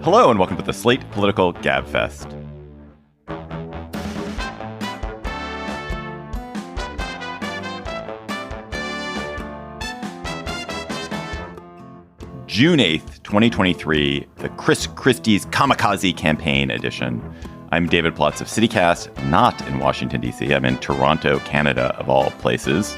Hello and welcome to the Slate Political Gabfest. June 8th, 2023, the Christie's Kamikaze campaign edition. I'm David Plotz of CityCast, not in Washington, D.C. I'm in Toronto, Canada, of all places.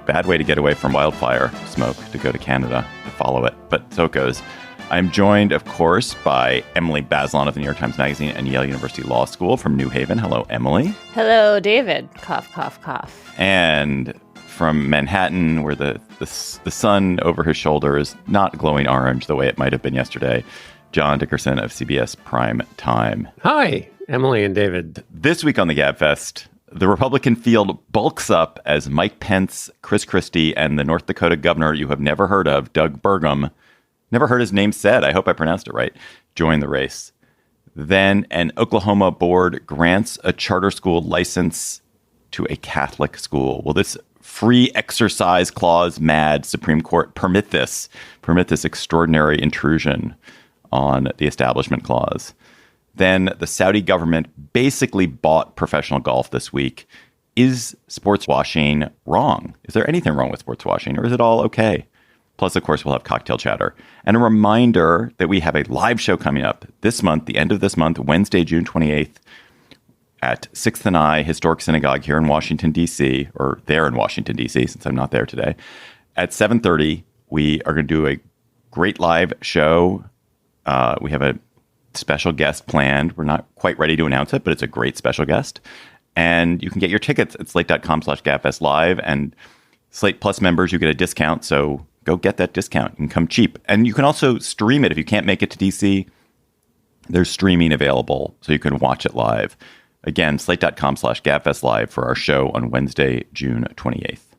Bad way to get away from wildfire smoke, to go to Canada to follow it, but so it goes. I'm joined, of course, by Emily Bazelon of the New York Times Magazine and Yale University Law School from New Haven. Hello, Emily. Hello, David. Cough, cough, cough. And from Manhattan, where the sun over his shoulder is not glowing orange the way it might have been yesterday, John Dickerson of CBS Prime Time. Hi, Emily and David. This week on the Gabfest, the Republican field bulks up as Mike Pence, Chris Christie, and the North Dakota governor you have never heard of, Doug Burgum, never heard his name said, I hope I pronounced it right, join the race. Then an Oklahoma board grants a charter school license to a Catholic school. Will this free exercise clause mad Supreme Court permit this extraordinary intrusion on the Establishment Clause? Then the Saudi government basically bought professional golf this week. Is sports washing wrong? Is there anything wrong with sports washing, or is it all okay? Plus, of course, we'll have cocktail chatter. And a reminder that we have a live show coming up this month, the end of this month, Wednesday, June 28th, at 6th and I Historic Synagogue here in Washington, D.C., or there in Washington, D.C., since I'm not there today. At 7:30, we are going to do a great live show. We have a special guest planned. We're not quite ready to announce it, but it's a great special guest. And you can get your tickets at slate.com/Gabfest Live. And Slate Plus members, you get a discount. So go get that discount and come cheap. And you can also stream it. If you can't make it to DC, there's streaming available so you can watch it live. Again, slate.com/Gabfest Live for our show on Wednesday, June 28th.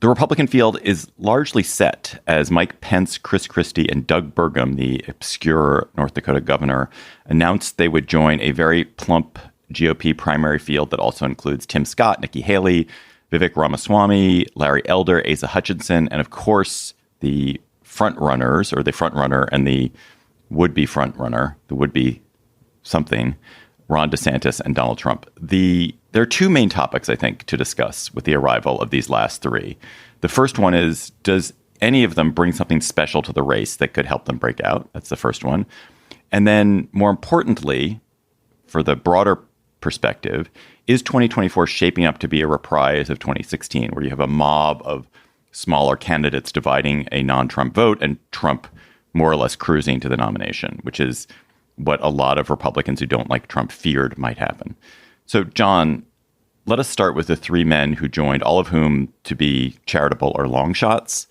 The Republican field is largely set as Mike Pence, Chris Christie, and Doug Burgum, the obscure North Dakota governor, announced they would join a very plump GOP primary field that also includes Tim Scott, Nikki Haley, Vivek Ramaswamy, Larry Elder, Asa Hutchinson, and of course, the frontrunners, or the frontrunner and the would-be frontrunner, the would-be something, Ron DeSantis and Donald Trump. There are two main topics, I think, to discuss with the arrival of these last three. The first one is, does any of them bring something special to the race that could help them break out? That's the first one. And then, more importantly, for the broader perspective, is 2024 shaping up to be a reprise of 2016, where you have a mob of smaller candidates dividing a non-Trump vote and Trump more or less cruising to the nomination, which is what a lot of Republicans who don't like Trump feared might happen. So, John, let us start with the three men who joined, all of whom, to be charitable, are long shots.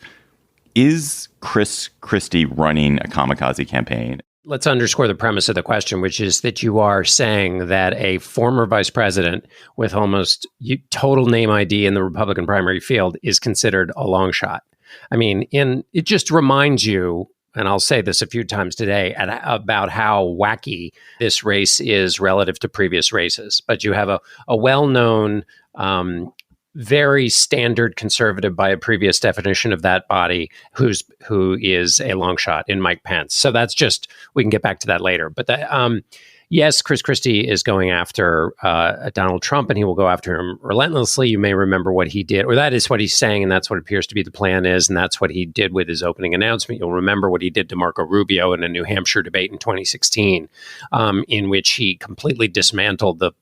Is Chris Christie running a kamikaze campaign? Let's underscore the premise of the question, which is that you are saying that a former vice president with almost total name ID in the Republican primary field is considered a long shot. I mean, it just reminds you, and I'll say this a few times today, about how wacky this race is relative to previous races. But you have a well-known, very standard conservative by a previous definition of that body who is a long shot in Mike Pence. So that's just, we can get back to that later. But yes, Chris Christie is going after Donald Trump, and he will go after him relentlessly. You may remember what he did, or that is what he's saying, and that's what appears to be the plan is, and that's what he did with his opening announcement. You'll remember what he did to Marco Rubio in a New Hampshire debate in 2016, in which he completely dismantled the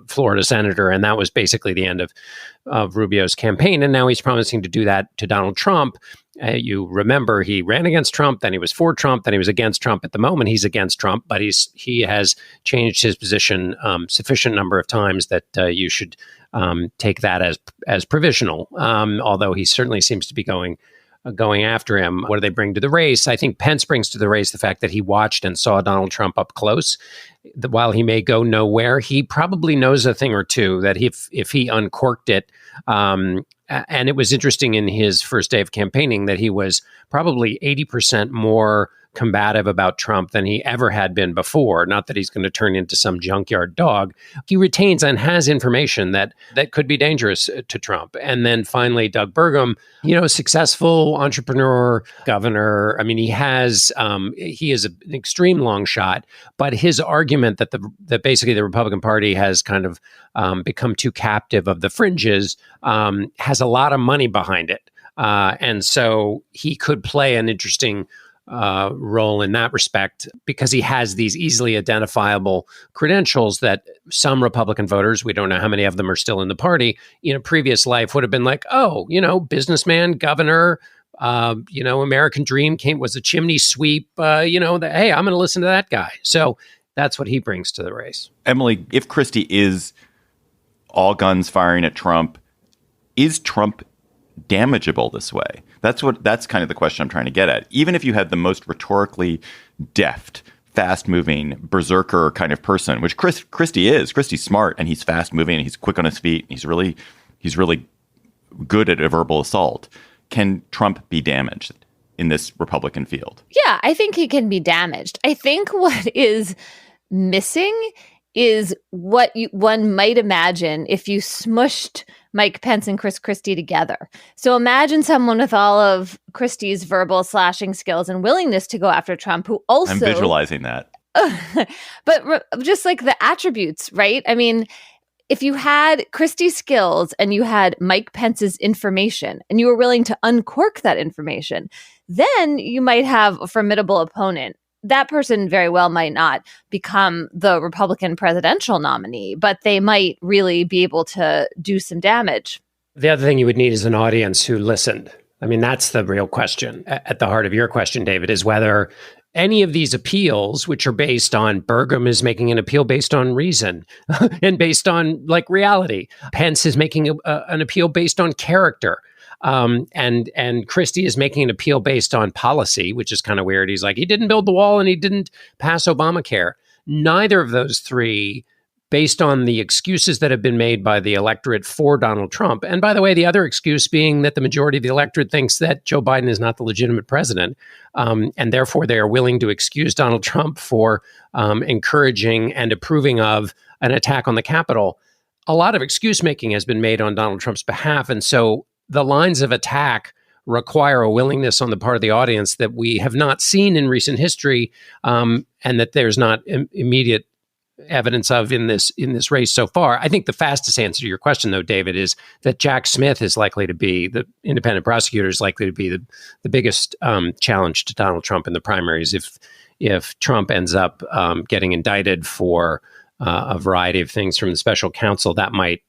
Florida senator, and that was basically the end of Rubio's campaign. And now he's promising to do that to Donald Trump. You remember he ran against Trump, then he was for Trump, then he was against Trump. At the moment, he's against Trump, but he has changed his position sufficient number of times that you should take that as provisional. Although he certainly seems to be going after him. What do they bring to the race? I think Pence brings to the race the fact that he watched and saw Donald Trump up close. While he may go nowhere, he probably knows a thing or two that if he uncorked it, and it was interesting in his first day of campaigning that he was probably 80% more combative about Trump than he ever had been before. Not that he's going to turn into some junkyard dog. He retains and has information that could be dangerous to Trump. And then finally, Doug Burgum, successful entrepreneur, governor. I mean, he is an extreme long shot, but his argument that basically the Republican Party has kind of become too captive of the fringes has a lot of money behind it. And so he could play an interesting role in that respect because he has these easily identifiable credentials that some Republican voters, we don't know how many of them are still in the party, in a previous life would have been like, businessman, governor, American dream was a chimney sweep, hey, I'm going to listen to that guy. So that's what he brings to the race. Emily, if Christie is all guns firing at Trump, is Trump damageable this way? That's kind of the question I'm trying to get at. Even if you had the most rhetorically deft, fast-moving, berserker kind of person, which Christie is. Christie's smart and he's fast-moving and he's quick on his feet. And he's really good at a verbal assault. Can Trump be damaged in this Republican field? Yeah, I think he can be damaged. I think what is missing is what one might imagine if you smushed Mike Pence and Chris Christie together. So imagine someone with all of Christie's verbal slashing skills and willingness to go after Trump, who also... I'm visualizing that. But just like the attributes, right? I mean, if you had Christie's skills and you had Mike Pence's information and you were willing to uncork that information, then you might have a formidable opponent. That person very well might not become the Republican presidential nominee, but they might really be able to do some damage. The other thing you would need is an audience who listened. I mean, that's the real question at the heart of your question, David, is whether any of these appeals, which are based on Burgum is making an appeal based on reason and based on reality. Pence is making an appeal based on character. And Christie is making an appeal based on policy, which is kind of weird. He's like, he didn't build the wall and he didn't pass Obamacare. Neither of those three, based on the excuses that have been made by the electorate for Donald Trump. And by the way, the other excuse being that the majority of the electorate thinks that Joe Biden is not the legitimate president. And therefore they are willing to excuse Donald Trump for encouraging and approving of an attack on the Capitol. A lot of excuse making has been made on Donald Trump's behalf. And so the lines of attack require a willingness on the part of the audience that we have not seen in recent history, and that there's not immediate evidence of in this race so far. I think the fastest answer to your question, though, David, is that Jack Smith is likely to be, the independent prosecutor is likely to be the biggest challenge to Donald Trump in the primaries if Trump ends up getting indicted for a variety of things from the special counsel. That might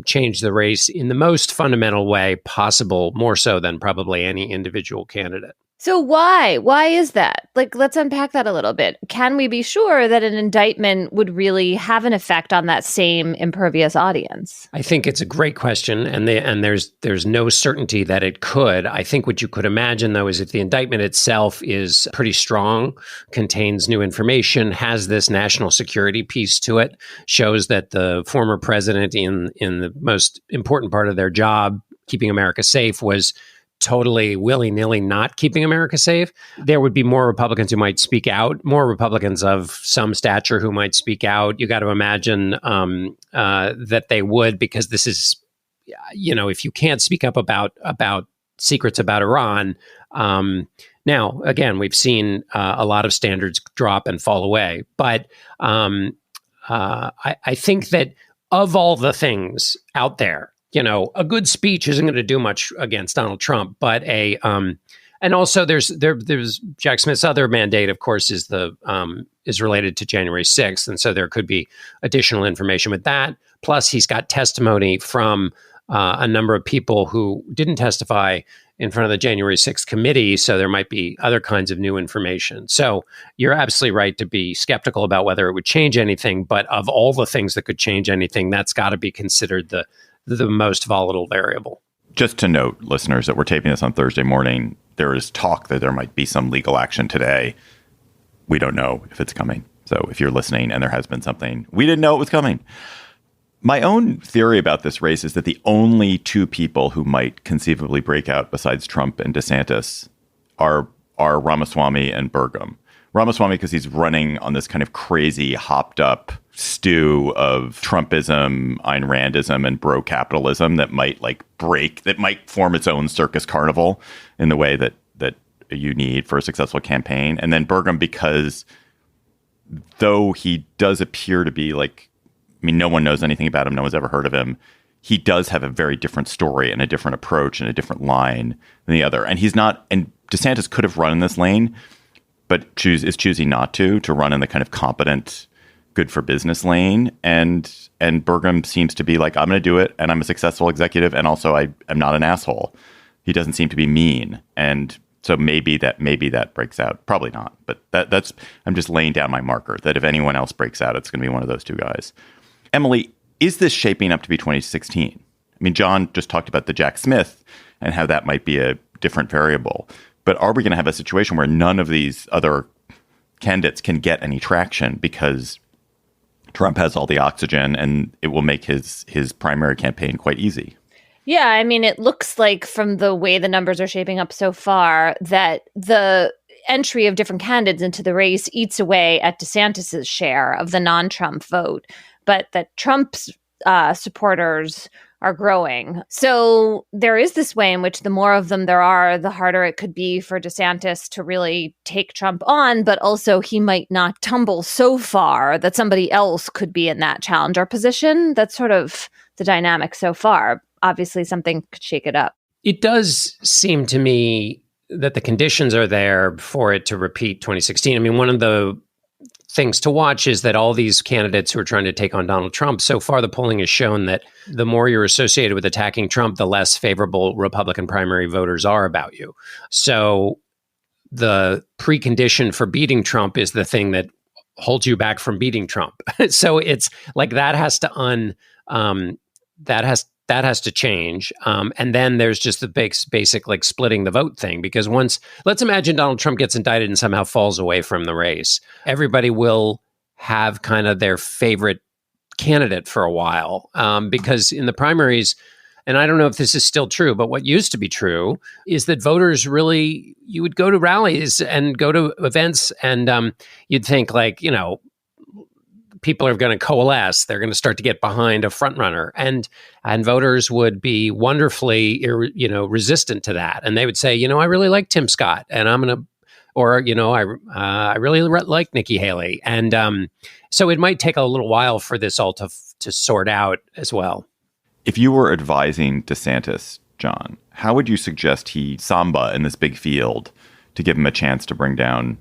change the race in the most fundamental way possible, more so than probably any individual candidate. So why? Why is that? Let's unpack that a little bit. Can we be sure that an indictment would really have an effect on that same impervious audience? I think it's a great question, and there's no certainty that it could. I think what you could imagine, though, is if the indictment itself is pretty strong, contains new information, has this national security piece to it, shows that the former president in the most important part of their job, keeping America safe, was totally willy-nilly not keeping America safe, there would be more Republicans who might speak out, more Republicans of some stature who might speak out. You got to imagine that they would, because this is, if you can't speak up about secrets about Iran. Now, again, we've seen a lot of standards drop and fall away. But I think that of all the things out there, a good speech isn't going to do much against Donald Trump, but and also there's Jack Smith's other mandate, of course, is related to January 6th. And so there could be additional information with that. Plus he's got testimony from a number of people who didn't testify in front of the January 6th committee. So there might be other kinds of new information. So you're absolutely right to be skeptical about whether it would change anything. But of all the things that could change anything, that's got to be considered the most volatile variable. Just to note, listeners, that we're taping this on Thursday morning, there is talk that there might be some legal action today. We don't know if it's coming. So if you're listening and there has been something, we didn't know it was coming. My own theory about this race is that the only two people who might conceivably break out besides Trump and DeSantis are are Ramaswamy and Burgum. Ramaswamy, because he's running on this kind of crazy hopped up stew of Trumpism, Ayn Randism, and bro-capitalism that might that might form its own circus carnival in the way that you need for a successful campaign. And then Burgum, because though he does appear to be no one knows anything about him, no one's ever heard of him, he does have a very different story and a different approach and a different line than the other. And DeSantis could have run in this lane, but is choosing not to run in the kind of competent, good for business lane. And Burgum seems to be like, I'm going to do it, and I'm a successful executive, and also I'm not an asshole. He doesn't seem to be mean. And so maybe that breaks out. Probably not. But that's I'm just laying down my marker that if anyone else breaks out, it's going to be one of those two guys. Emily, is this shaping up to be 2016? I mean, John just talked about the Jack Smith and how that might be a different variable. But are we going to have a situation where none of these other candidates can get any traction because Trump has all the oxygen and it will make his primary campaign quite easy? Yeah, I mean, it looks like from the way the numbers are shaping up so far that the entry of different candidates into the race eats away at DeSantis's share of the non-Trump vote, but that Trump's supporters are growing. So there is this way in which the more of them there are, the harder it could be for DeSantis to really take Trump on, but also he might not tumble so far that somebody else could be in that challenger position. That's sort of the dynamic so far. Obviously, something could shake it up. It does seem to me that the conditions are there for it to repeat 2016. I mean, one of the things to watch is that all these candidates who are trying to take on Donald Trump, so far the polling has shown that the more you're associated with attacking Trump, the less favorable Republican primary voters are about you. So the precondition for beating Trump is the thing that holds you back from beating Trump. So it's like that has to that has to change. And then there's just the basic like splitting the vote thing, because let's imagine Donald Trump gets indicted and somehow falls away from the race. Everybody will have kind of their favorite candidate for a while, because in the primaries, and I don't know if this is still true, but what used to be true is that voters really, you would go to rallies and go to events and you'd think like, people are going to coalesce. They're going to start to get behind a front runner, and voters would be wonderfully, resistant to that. And they would say, I really like Tim Scott, and I'm going to, or I really like Nikki Haley, and so it might take a little while for this all to sort out as well. If you were advising DeSantis, John, how would you suggest he samba in this big field to give him a chance to bring down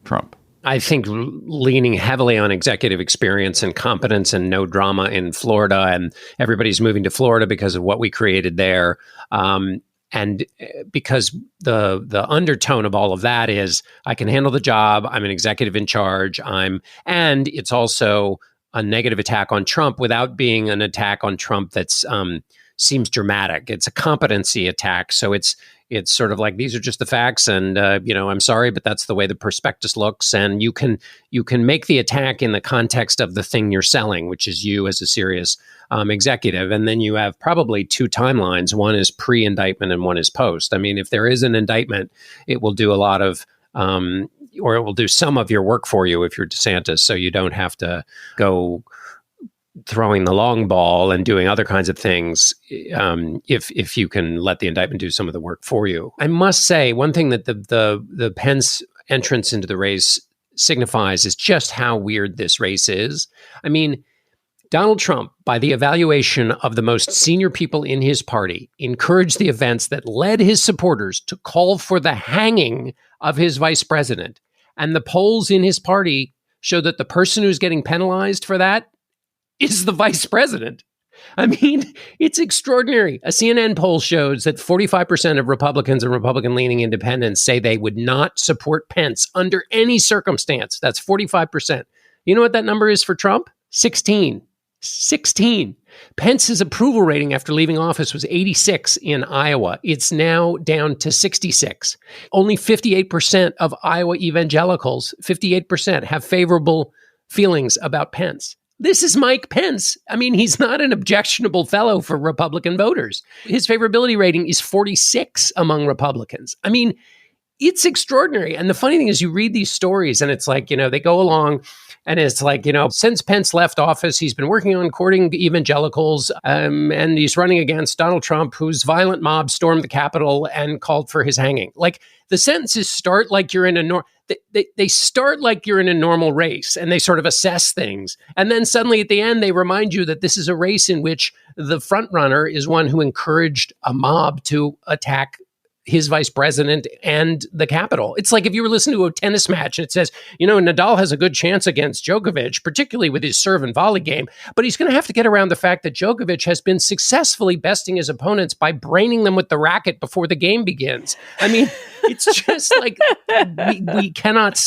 Trump? I think leaning heavily on executive experience and competence and no drama in Florida, and everybody's moving to Florida because of what we created there. And because the undertone of all of that is I can handle the job. I'm an executive in charge. And it's also a negative attack on Trump without being an attack on Trump that's seems dramatic. It's a competency attack. So it's sort of like, these are just the facts, and I'm sorry, but that's the way the prospectus looks. And you can make the attack in the context of the thing you're selling, which is you as a serious executive. And then you have probably two timelines. One is pre-indictment and one is post. I mean, if there is an indictment, it will do a lot of, or it will do some of your work for you if you're DeSantis, so you don't have to go throwing the long ball and doing other kinds of things, if you can let the indictment do some of the work for you. I must say, one thing that the Pence entrance into the race signifies is just how weird this race is. I mean, Donald Trump, by the evaluation of the most senior people in his party, encouraged the events that led his supporters to call for the hanging of his vice president. And the polls in his party show that the person who's getting penalized for that is the vice president. I mean, it's extraordinary. A CNN poll shows that 45% of Republicans and Republican-leaning independents say they would not support Pence under any circumstance. That's 45%. You know what that number is for Trump? 16. Pence's approval rating after leaving office was 86 in Iowa. It's now down to 66. Only 58% of Iowa evangelicals, 58%, have favorable feelings about Pence. This is Mike Pence. I mean, he's not an objectionable fellow for Republican voters. His favorability rating is 46 among Republicans. I mean, it's extraordinary. And the funny thing is you read these stories and it's like, they go along and it's like, since Pence left office, he's been working on courting evangelicals and he's running against Donald Trump, whose violent mob stormed the Capitol and called for his hanging. Like the sentences start like you're in a they start like you're in a normal race and they sort of assess things. And then suddenly at the end, they remind you that this is a race in which the front runner is one who encouraged a mob to attack his vice president and the Capitol. It's like if you were listening to a tennis match and it says, Nadal has a good chance against Djokovic, particularly with his serve and volley game, but he's going to have to get around the fact that Djokovic has been successfully besting his opponents by braining them with the racket before the game begins. I mean, it's just like we cannot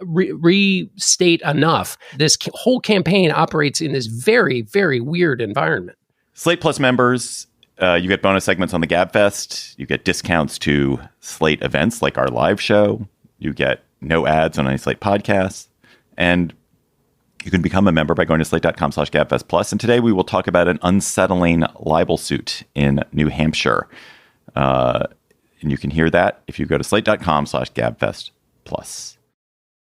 restate enough. This whole campaign operates in this very, very weird environment. Slate Plus members, you get bonus segments on the Gabfest. You get discounts to Slate events like our live show. You get no ads on any Slate podcasts. And you can become a member by going to slate.com/Gabfest Plus. And today we will talk about an unsettling libel suit in New Hampshire. And you can hear that if you go to slate.com/Gabfest Plus.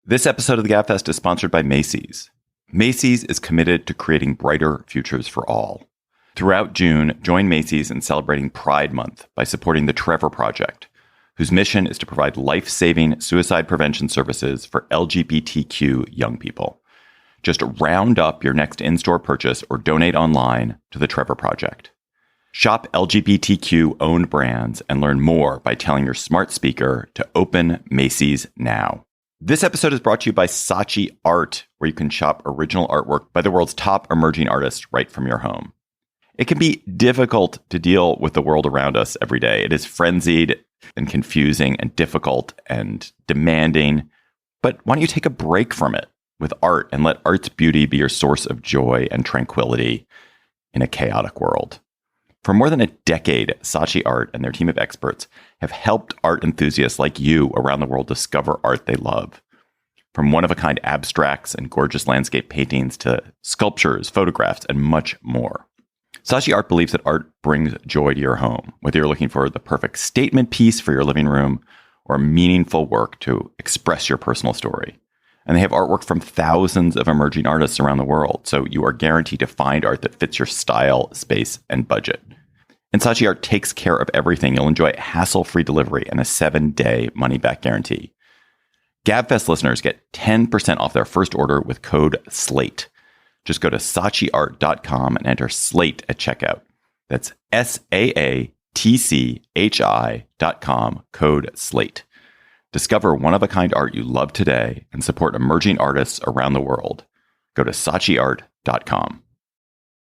This episode of the Gabfest is sponsored by Macy's. Macy's is committed to creating brighter futures for all. Throughout June, join Macy's in celebrating Pride Month by supporting the Trevor Project, whose mission is to provide life-saving suicide prevention services for LGBTQ young people. Just round up your next in-store purchase or donate online to the Trevor Project. Shop LGBTQ-owned brands and learn more by telling your smart speaker to open Macy's now. This episode is brought to you by Saatchi Art, where you can shop original artwork by the world's top emerging artists right from your home. It can be difficult to deal with the world around us every day. It is frenzied and confusing and difficult and demanding. But why don't you take a break from it with art and let art's beauty be your source of joy and tranquility in a chaotic world? For more than a decade, Saatchi Art and their team of experts have helped art enthusiasts like you around the world discover art they love. From one-of-a-kind abstracts and gorgeous landscape paintings to sculptures, photographs, and much more. Saatchi Art believes that art brings joy to your home, whether you're looking for the perfect statement piece for your living room or meaningful work to express your personal story. And they have artwork from thousands of emerging artists around the world, so you are guaranteed to find art that fits your style, space, and budget. And Saatchi Art takes care of everything. You'll enjoy hassle-free delivery and a 7-day money-back guarantee. Gabfest listeners get 10% off their first order with code SLATE. Just go to SaatchiArt.com and enter SLATE at checkout. That's SAATCHI.com, code SLATE. Discover one-of-a-kind art you love today and support emerging artists around the world. Go to SaatchiArt.com.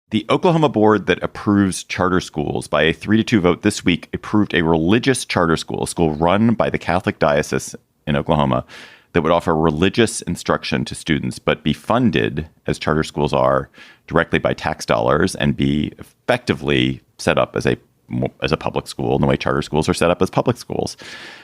The Oklahoma board that approves charter schools by a 3-2 vote this week approved a religious charter school, a school run by the Catholic Diocese in Oklahoma, that would offer religious instruction to students, but be funded, as charter schools are, directly by tax dollars and be effectively set up as a public school in the way charter schools are set up as public schools.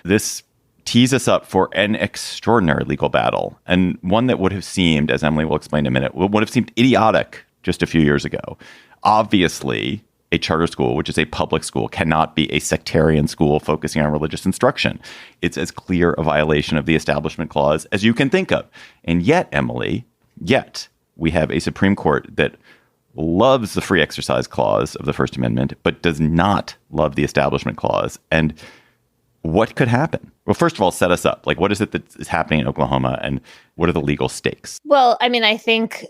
This tees us up for an extraordinary legal battle, and one that would have seemed, as Emily will explain in a minute, would have seemed idiotic just a few years ago. Obviously, a charter school, which is a public school, cannot be a sectarian school focusing on religious instruction. It's as clear a violation of the Establishment Clause as you can think of. And yet, Emily, we have a Supreme Court that loves the Free Exercise Clause of the First Amendment, but does not love the Establishment Clause. And what could happen? Well, first of all, set us up. Like, what is it that is happening in Oklahoma, and what are the legal stakes? Well, I mean, I think,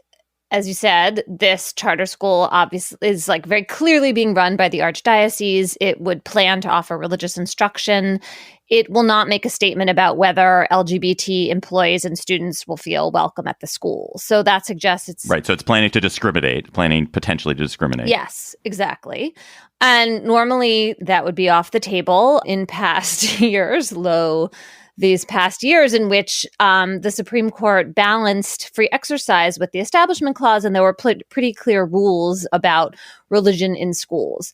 as you said, this charter school obviously is like very clearly being run by the Archdiocese. It would plan to offer religious instruction. It will not make a statement about whether LGBT employees and students will feel welcome at the school. So that suggests it's... Right. So it's planning potentially to discriminate. Yes, exactly. And normally that would be off the table in past years, these past years in which the Supreme Court balanced free exercise with the Establishment Clause, and there were pretty clear rules about religion in schools.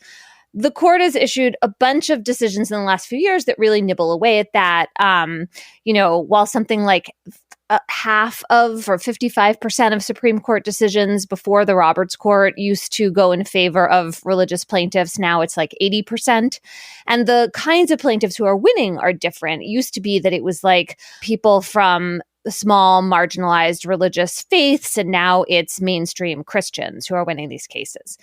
The court has issued a bunch of decisions in the last few years that really nibble away at that. While something like half of or 55% of Supreme Court decisions before the Roberts Court used to go in favor of religious plaintiffs. Now it's like 80%. And the kinds of plaintiffs who are winning are different. It used to be that it was like people from small marginalized religious faiths, and now it's mainstream Christians who are winning these cases.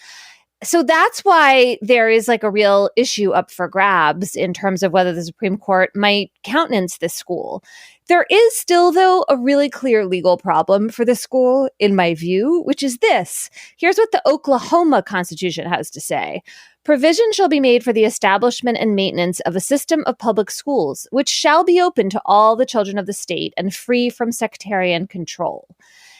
So that's why there is like a real issue up for grabs in terms of whether the Supreme Court might countenance this school. There is still, though, a really clear legal problem for the school, in my view, which is this. Here's what the Oklahoma Constitution has to say. Provision shall be made for the establishment and maintenance of a system of public schools, which shall be open to all the children of the state and free from sectarian control.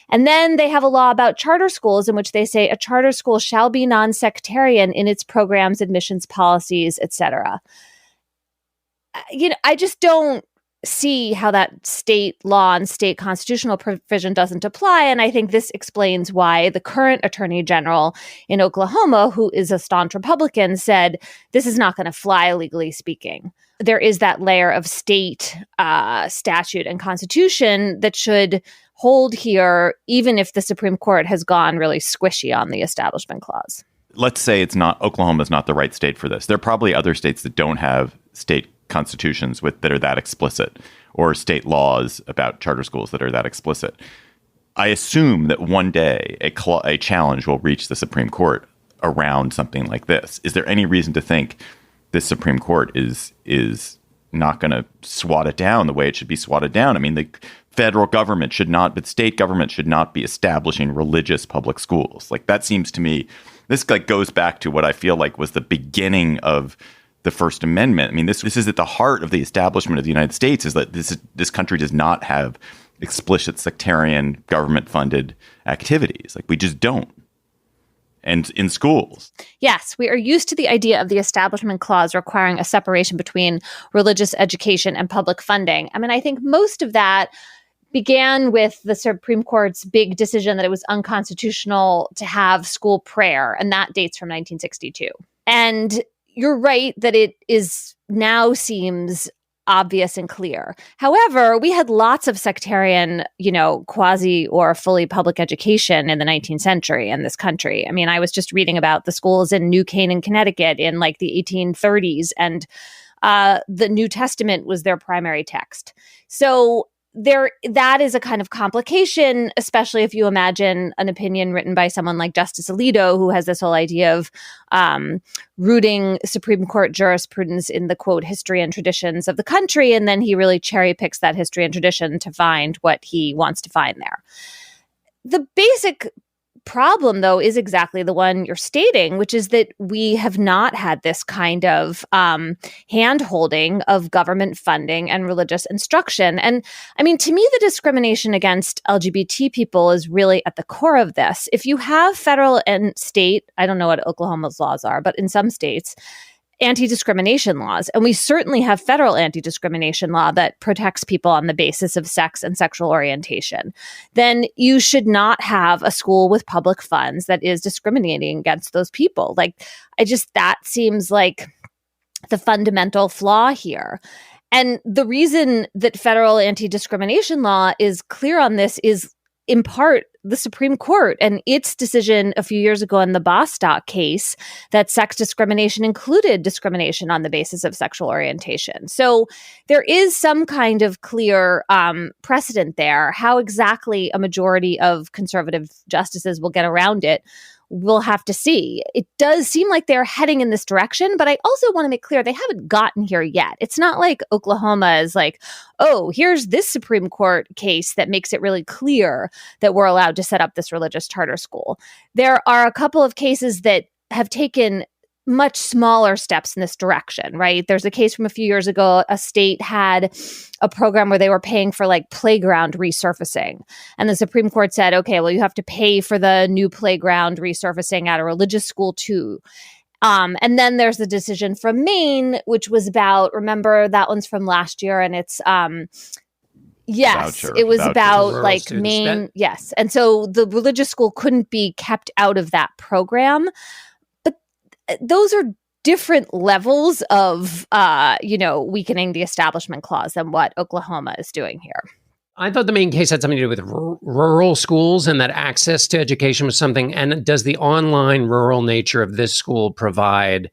And then they have a law about charter schools in which they say a charter school shall be non-sectarian in its programs, admissions policies, etc. I just don't see how that state law and state constitutional provision doesn't apply. And I think this explains why the current attorney general in Oklahoma, who is a staunch Republican, said this is not going to fly, legally speaking. There is that layer of state statute and constitution that should hold here, even if the Supreme Court has gone really squishy on the Establishment Clause. Let's say Oklahoma is not the right state for this. There are probably other states that don't have state constitutions that are that explicit, or state laws about charter schools that are that explicit. I assume that one day a challenge will reach the Supreme Court around something like this. Is there any reason to think this Supreme Court is not going to swat it down the way it should be swatted down? I mean, the federal government should not, but state government should not be establishing religious public schools. Like, that seems to me, this goes back to what I feel like was the beginning of the First Amendment. I mean, this is at the heart of the establishment of the United States, is that this country does not have explicit sectarian government-funded activities. Like, we just don't. And in schools. Yes, we are used to the idea of the Establishment Clause requiring a separation between religious education and public funding. I mean, I think most of that began with the Supreme Court's big decision that it was unconstitutional to have school prayer, and that dates from 1962. And you're right that it is now seems obvious and clear. However, we had lots of sectarian, quasi or fully public education in the 19th century in this country. I mean, I was just reading about the schools in New Canaan, Connecticut in like the 1830s, and the New Testament was their primary text. So that is a kind of complication, especially if you imagine an opinion written by someone like Justice Alito, who has this whole idea of rooting Supreme Court jurisprudence in the, quote, history and traditions of the country. And then he really cherry picks that history and tradition to find what he wants to find there. The basic problem, though, is exactly the one you're stating, which is that we have not had this kind of hand-holding of government funding and religious instruction. And I mean, to me, the discrimination against LGBT people is really at the core of this. If you have federal and state, I don't know what Oklahoma's laws are, but in some states, anti-discrimination laws. And we certainly have federal anti-discrimination law that protects people on the basis of sex and sexual orientation. Then you should not have a school with public funds that is discriminating against those people. That seems like the fundamental flaw here. And the reason that federal anti-discrimination law is clear on this is in part the Supreme Court and its decision a few years ago in the Bostock case that sex discrimination included discrimination on the basis of sexual orientation. So there is some kind of clear precedent there. How exactly a majority of conservative justices will get around it, we'll have to see. It does seem like they're heading in this direction, but I also want to make clear they haven't gotten here yet. It's not like Oklahoma is like, oh, here's this Supreme Court case that makes it really clear that we're allowed to set up this religious charter school. There are a couple of cases that have taken much smaller steps in this direction, right? There's a case from a few years ago. A state had a program where they were paying for like playground resurfacing. And the Supreme Court said, okay, well, you have to pay for the new playground resurfacing at a religious school too. And then there's the decision from Maine, which was about, remember, that one's from last year. And it's, yes, it was about like Maine. Yes. And so the religious school couldn't be kept out of that program. Those are different levels of, weakening the Establishment Clause than what Oklahoma is doing here. I thought the main case had something to do with rural schools and that access to education was something. And does the online rural nature of this school provide,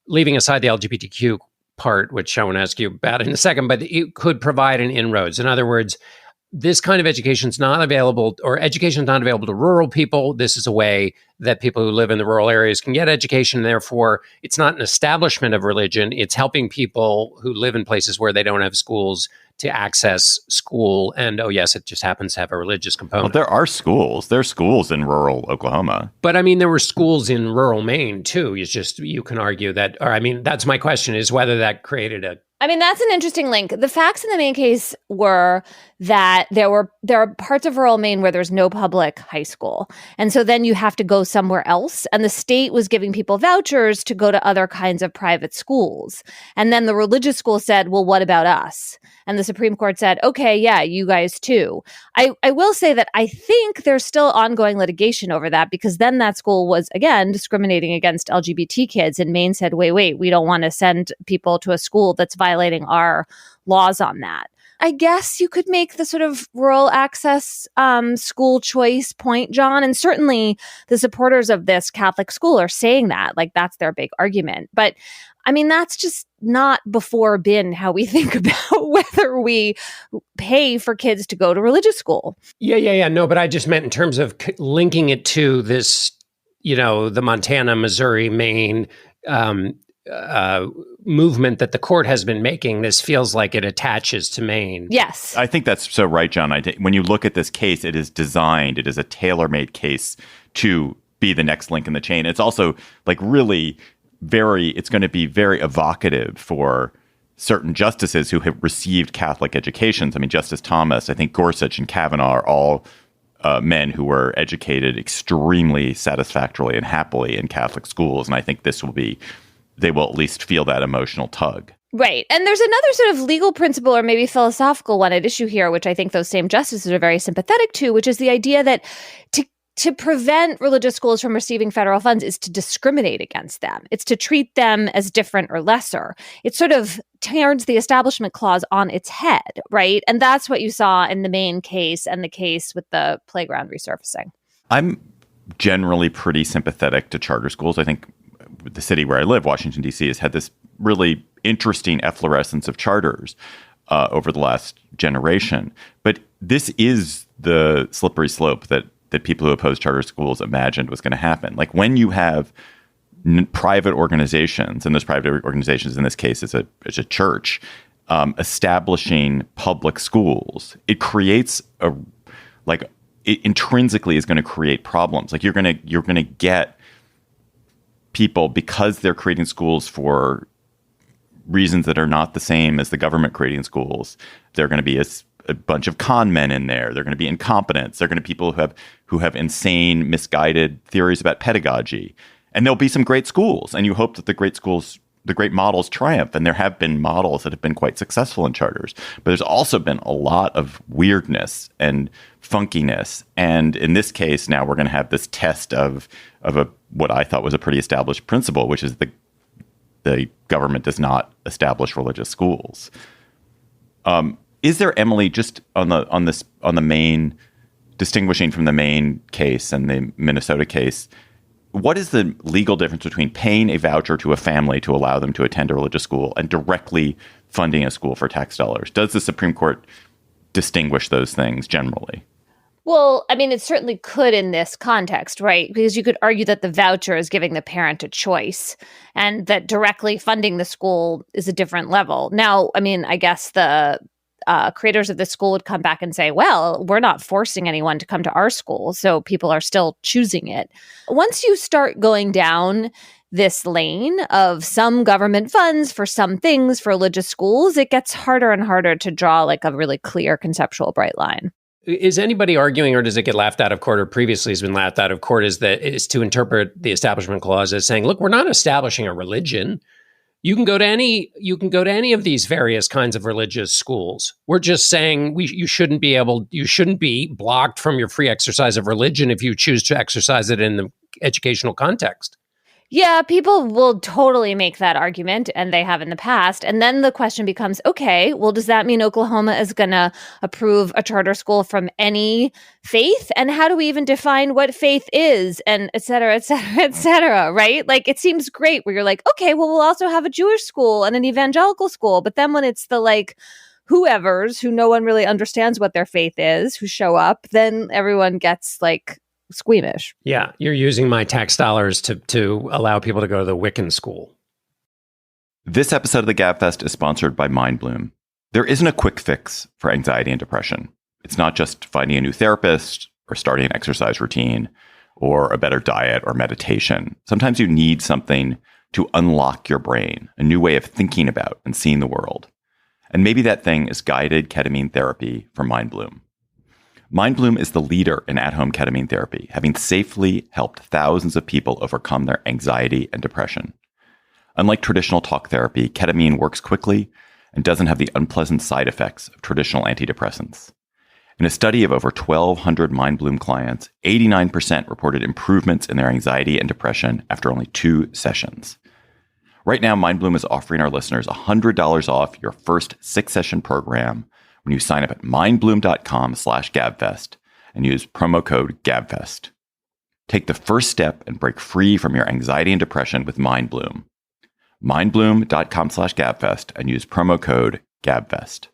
leaving aside the LGBTQ part, which I want to ask you about in a second, but it could provide an inroads. In other words, this kind of education is not available, or education is not available to rural people. This is a way that people who live in the rural areas can get education. Therefore, it's not an establishment of religion. It's helping people who live in places where they don't have schools to access school. And, oh, yes, it just happens to have a religious component. Well, there are schools. There are schools in rural Oklahoma. But, I mean, there were schools in rural Maine, too. It's just, you can argue that, or I mean, that's my question, is whether that created a... I mean, that's an interesting link. The facts in the main case were that there are parts of rural Maine where there's no public high school. And so then you have to go somewhere else. And the state was giving people vouchers to go to other kinds of private schools. And then the religious school said, well, what about us? And the Supreme Court said, okay, yeah, you guys too. I will say that I think there's still ongoing litigation over that, because then that school was, again, discriminating against LGBT kids. And Maine said, wait, we don't want to send people to a school that's violating our laws on that. I guess you could make the sort of rural access school choice point, John. And certainly the supporters of this Catholic school are saying that, like, that's their big argument. But I mean, that's just not before been how we think about whether we pay for kids to go to religious school. Yeah. No, but I just meant in terms of linking it to this, the Montana, Missouri, Maine movement that the court has been making. This feels like it attaches to Maine. Yes. I think that's so right, John. When you look at this case, it is a tailor-made case to be the next link in the chain. It's also like really it's going to be very evocative for certain justices who have received Catholic educations. I mean, Justice Thomas, I think Gorsuch and Kavanaugh are all men who were educated extremely satisfactorily and happily in Catholic schools. And I think they will at least feel that emotional tug. Right. And there's another sort of legal principle, or maybe philosophical one at issue here, which I think those same justices are very sympathetic to, which is the idea that to prevent religious schools from receiving federal funds is to discriminate against them. It's to treat them as different or lesser. It sort of turns the Establishment Clause on its head, right? And that's what you saw in the Maine case and the case with the playground resurfacing. I'm generally pretty sympathetic to charter schools. I think the city where I live, Washington, D.C., has had this really interesting efflorescence of charters over the last generation. But this is the slippery slope that people who oppose charter schools imagined was going to happen. Like when you have private organizations, and those private organizations in this case is a church, establishing public schools, it creates it intrinsically is going to create problems. Like you're going to get people, because they're creating schools for reasons that are not the same as the government creating schools. They're going to be a bunch of con men in there. They're going to be incompetents. They're going to be people who have insane, misguided theories about pedagogy. And there'll be some great schools. And you hope that the great models triumph. And there have been models that have been quite successful in charters. But there's also been a lot of weirdness and funkiness. And in this case, now we're going to have this test of what I thought was a pretty established principle, which is the government does not establish religious schools. Is there, Emily, just on the Maine, distinguishing from the Maine case and the Minnesota case, what is the legal difference between paying a voucher to a family to allow them to attend a religious school and directly funding a school for tax dollars? Does the Supreme Court distinguish those things generally? Well, I mean, it certainly could in this context, right? Because you could argue that the voucher is giving the parent a choice and that directly funding the school is a different level. Now, I mean, I guess the creators of this school would come back and say, well, we're not forcing anyone to come to our school, so people are still choosing it. Once you start going down this lane of some government funds for some things for religious schools, it gets harder and harder to draw like a really clear conceptual bright line. Is anybody arguing, or does it get laughed out of court, or previously has been laughed out of court, is to interpret the Establishment Clause as saying, look, we're not establishing a religion. You can go to any of these various kinds of religious schools. We're just saying you shouldn't be blocked from your free exercise of religion if you choose to exercise it in the educational context. Yeah, people will totally make that argument, and they have in the past. And then the question becomes, okay, well, does that mean Oklahoma is going to approve a charter school from any faith? And how do we even define what faith is? And et cetera, et cetera, et cetera, right? Like, it seems great where you're like, okay, well, we'll also have a Jewish school and an evangelical school. But then when it's the like whoever's who no one really understands what their faith is, who show up, then everyone gets like squeamish. Yeah, you're using my tax dollars to allow people to go to the Wiccan school. This episode of the Gabfest is sponsored by MindBloom. There isn't a quick fix for anxiety and depression. It's not just finding a new therapist or starting an exercise routine or a better diet or meditation. Sometimes you need something to unlock your brain, a new way of thinking about and seeing the world. And maybe that thing is guided ketamine therapy from MindBloom. MindBloom is the leader in at-home ketamine therapy, having safely helped thousands of people overcome their anxiety and depression. Unlike traditional talk therapy, ketamine works quickly and doesn't have the unpleasant side effects of traditional antidepressants. In a study of over 1,200 MindBloom clients, 89% reported improvements in their anxiety and depression after only 2 sessions. Right now, MindBloom is offering our listeners $100 off your first 6-session program when you sign up at mindbloom.com/Gabfest and use promo code Gabfest. Take the first step and break free from your anxiety and depression with MindBloom. Mindbloom.com/Gabfest and use promo code Gabfest.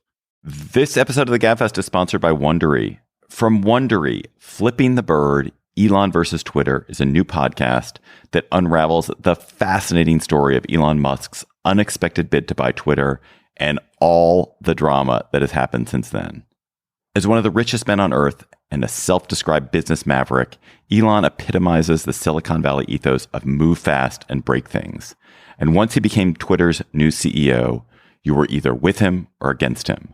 This episode of the Gabfest is sponsored by Wondery. From Wondery, Flipping the Bird, Elon versus Twitter is a new podcast that unravels the fascinating story of Elon Musk's unexpected bid to buy Twitter and all the drama that has happened since then. As one of the richest men on earth and a self-described business maverick, Elon epitomizes the Silicon Valley ethos of move fast and break things. And once he became Twitter's new CEO, you were either with him or against him.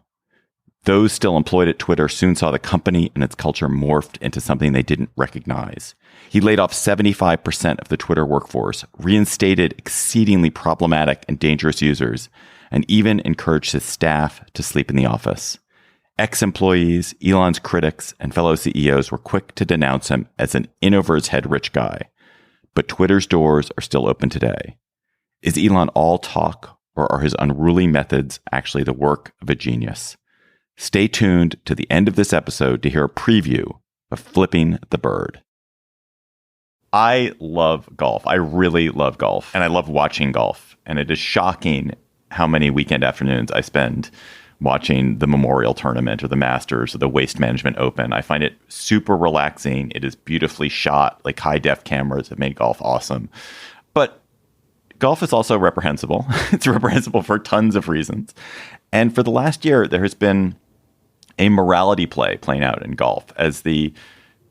Those still employed at Twitter soon saw the company and its culture morphed into something they didn't recognize. He laid off 75% of the Twitter workforce, reinstated exceedingly problematic and dangerous users, and even encouraged his staff to sleep in the office. Ex-employees, Elon's critics, and fellow CEOs were quick to denounce him as an in-over-his-head rich guy. But Twitter's doors are still open today. Is Elon all talk, or are his unruly methods actually the work of a genius? Stay tuned to the end of this episode to hear a preview of Flipping the Bird. I love golf. I really love golf, and I love watching golf. And it is shocking how many weekend afternoons I spend watching the Memorial Tournament or the Masters or the Waste Management Open. I find it super relaxing. It is beautifully shot, like high-def cameras have made golf awesome. But golf is also reprehensible. It's reprehensible for tons of reasons. And for the last year, there has been a morality play playing out in golf as the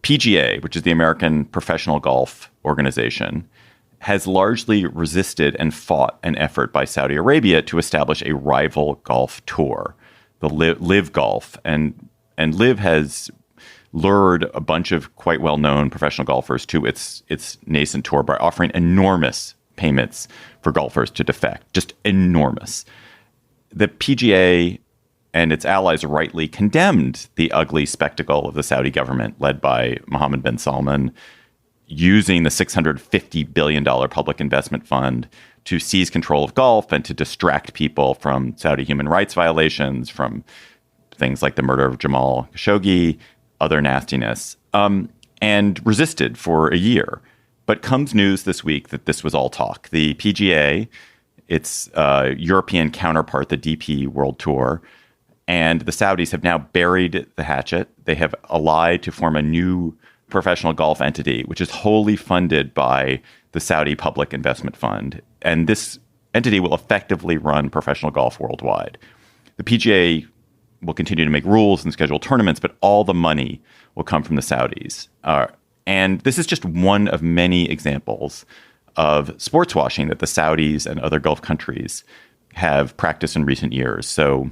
PGA, which is the American Professional Golf Organization, has largely resisted and fought an effort by Saudi Arabia to establish a rival golf tour, the Live Golf. And Live has lured a bunch of quite well-known professional golfers to its nascent tour by offering enormous payments for golfers to defect, just enormous. The PGA and its allies rightly condemned the ugly spectacle of the Saudi government led by Mohammed bin Salman using the $650 billion public investment fund to seize control of golf and to distract people from Saudi human rights violations, from things like the murder of Jamal Khashoggi, other nastiness, and resisted for a year. But comes news this week that this was all talk. The PGA, its European counterpart, the DP World Tour, and the Saudis have now buried the hatchet. They have allied to form a new professional golf entity, which is wholly funded by the Saudi Public Investment Fund. And this entity will effectively run professional golf worldwide. The PGA will continue to make rules and schedule tournaments, but all the money will come from the Saudis. And this is just one of many examples of sports washing that the Saudis and other Gulf countries have practiced in recent years. So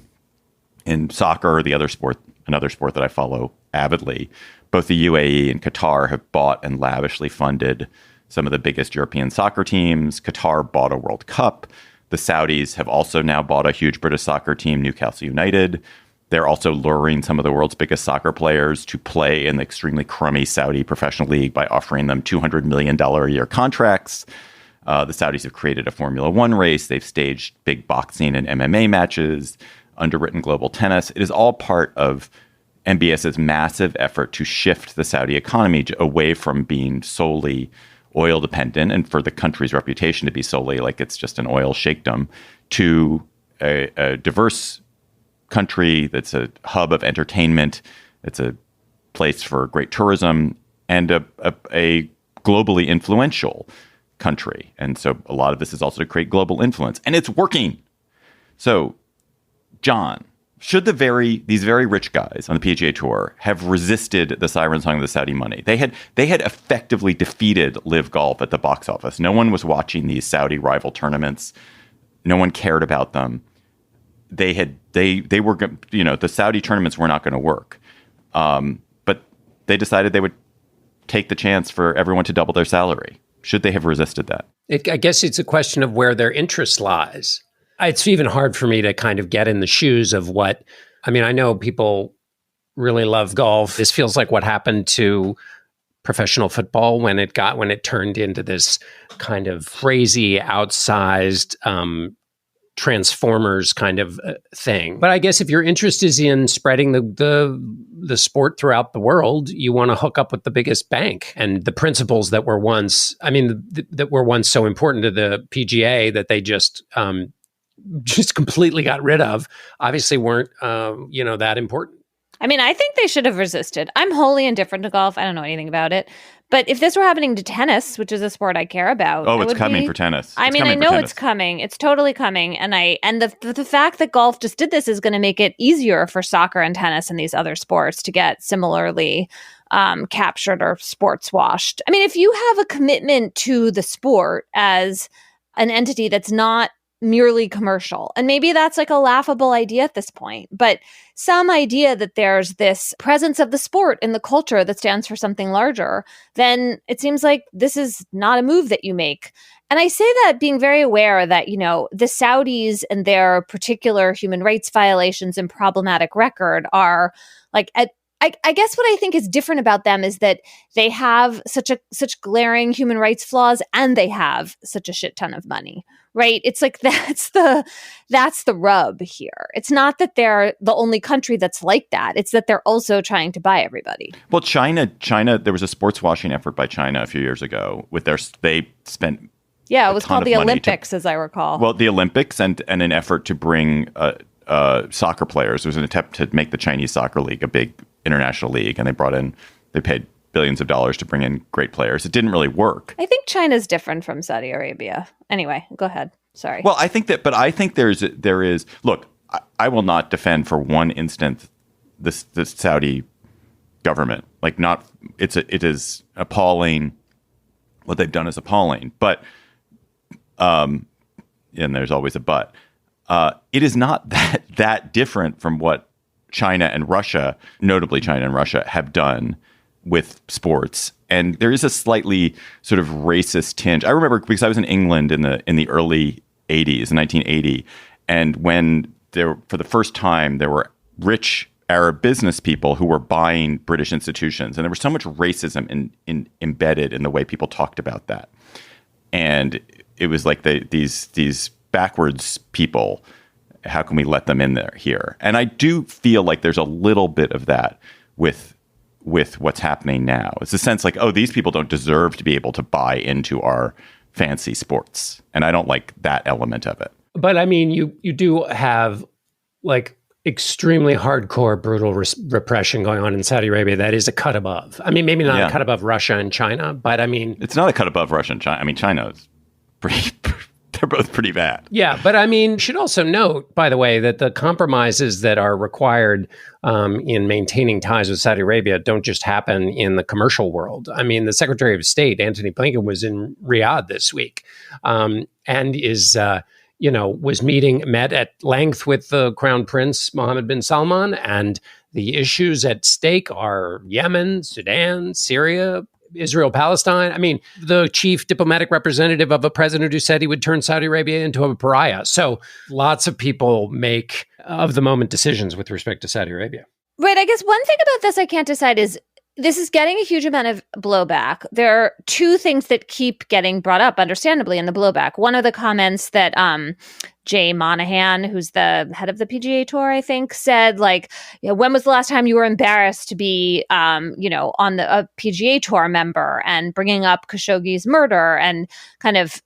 in soccer, another sport that I follow avidly, both the UAE and Qatar have bought and lavishly funded some of the biggest European soccer teams. Qatar bought a World Cup. The Saudis have also now bought a huge British soccer team, Newcastle United. They're also luring some of the world's biggest soccer players to play in the extremely crummy Saudi professional league by offering them $200 million a year contracts. The Saudis have created a Formula One race. They've staged big boxing and MMA matches, underwritten global tennis. It is all part of MBS's massive effort to shift the Saudi economy away from being solely oil dependent and for the country's reputation to be solely like it's just an oil sheikdom to a diverse country that's a hub of entertainment. It's a place for great tourism and a globally influential country. And so a lot of this is also to create global influence, and it's working. So, John, should these very rich guys on the PGA Tour have resisted the siren song of the Saudi money? They had effectively defeated Live Golf at the box office. No one was watching these Saudi rival tournaments. No one cared about them. They were, the Saudi tournaments were not going to work. But they decided they would take the chance for everyone to double their salary. Should they have resisted that? I guess it's a question of where their interest lies. It's even hard for me to kind of get in the shoes of I know people really love golf. This feels like what happened to professional football when it turned into this kind of crazy, outsized, Transformers kind of thing. But I guess if your interest is in spreading the sport throughout the world, you want to hook up with the biggest bank. And the principles that were once, that were once so important to the PGA that they just completely got rid of, obviously weren't, that important. I think they should have resisted. I'm wholly indifferent to golf. I don't know anything about it. But if this were happening to tennis, which is a sport I care about, it's coming for tennis. I know it's coming. It's totally coming. And the fact that golf just did this is going to make it easier for soccer and tennis and these other sports to get similarly captured or sports washed. If you have a commitment to the sport as an entity that's not merely commercial, and maybe that's like a laughable idea at this point, but some idea that there's this presence of the sport in the culture that stands for something larger, then it seems like this is not a move that you make. And I say that being very aware that, the Saudis and their particular human rights violations and problematic record are like I guess what I think is different about them is that they have such glaring human rights flaws, and they have such a shit ton of money, right? It's like that's the rub here. It's not that they're the only country that's like that. It's that they're also trying to buy everybody. Well, China, there was a sports washing effort by China a few years ago they spent it was called the Olympics, as I recall. Well, the Olympics and an effort to bring soccer players. There was an attempt to make the Chinese soccer league a big international league, and they paid billions of dollars to bring in great players. It didn't really work. I think China's different from Saudi Arabia. Anyway, go ahead. Sorry. Well, I think there is. Look, I will not defend for one instant the Saudi government. It is appalling. What they've done is appalling. But, and there's always a but. It is not that different from what China and Russia, notably China and Russia, have done with sports. And there is a slightly sort of racist tinge. I remember because I was in England in the early 80s, in 1980, and when for the first time there were rich Arab business people who were buying British institutions, and there was so much racism embedded in the way people talked about that. And it was like these backwards people. How can we let them in here? And I do feel like there's a little bit of that with what's happening now. It's a sense like, these people don't deserve to be able to buy into our fancy sports. And I don't like that element of it. But you do have extremely hardcore, brutal repression going on in Saudi Arabia. That is a cut above. Maybe not a cut above Russia and China, but it's not a cut above Russia and China. China is pretty they're both pretty bad. Yeah, but should also note, by the way, that the compromises that are required in maintaining ties with Saudi Arabia don't just happen in the commercial world. The Secretary of State, Antony Blinken, was in Riyadh this week and met at length with the Crown Prince Mohammed bin Salman, and the issues at stake are Yemen, Sudan, Syria, Israel, Palestine. The chief diplomatic representative of a president who said he would turn Saudi Arabia into a pariah. So lots of people make of the moment decisions with respect to Saudi Arabia. Right. I guess one thing about this I can't decide is This is getting a huge amount of blowback. There are two things that keep getting brought up, understandably, in the blowback. One of the comments that Jay Monahan, who's the head of the PGA Tour, I think, said, like, when was the last time you were embarrassed to be, on a PGA Tour member, and bringing up Khashoggi's murder and kind of